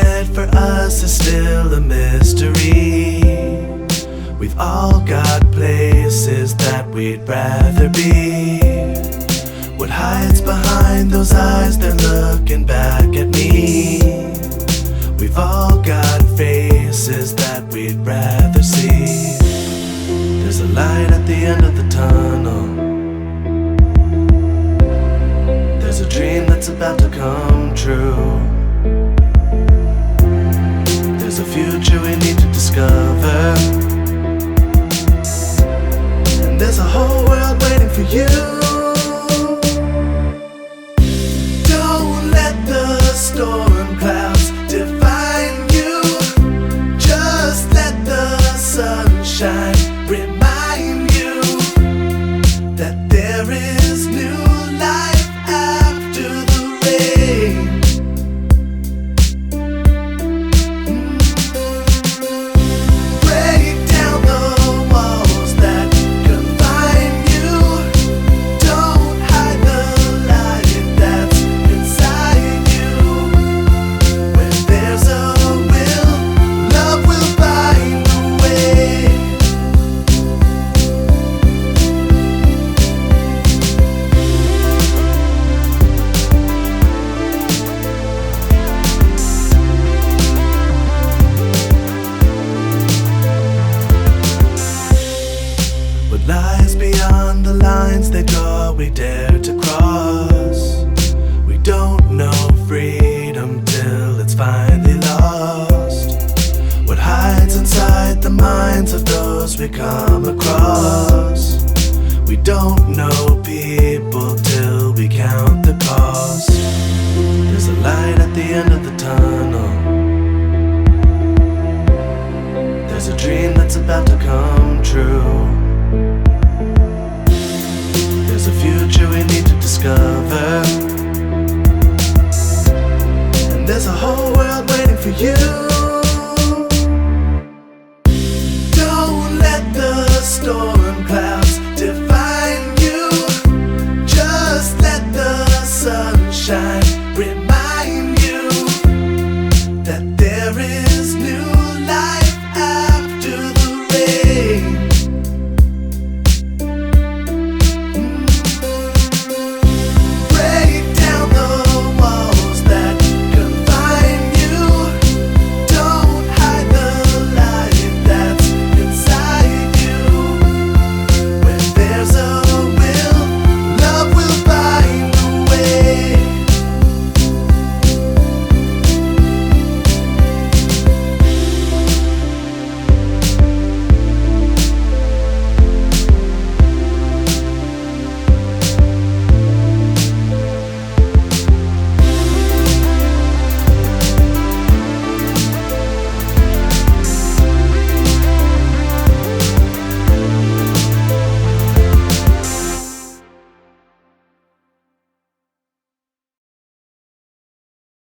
meant for us is still a mystery. We've all got places that we'd rather be. What hides behind those eyes, they're looking back at me. We've all got faces that we'd rather see. There's a light at the end of the tunnel. There's a dream that's about to come true. There's a future we need to discover, and there's a whole world waiting for you. Don't let the storm clouds define you. Just let the sunshine remind you that there is new life after the rain. Break down the walls that confine you. Don't hide the light that's inside you. When there's a will, love will find a way. What lies beyond the lines they draw, we dare to cross. We don't know freedom till it's finally lost. What hides inside the minds of those we come across. We don't know people till we count the cost. There's a light at the end of the tunnel. There's a dream that's about to come true. There's a future we need to discover, and there's a whole world waiting for you.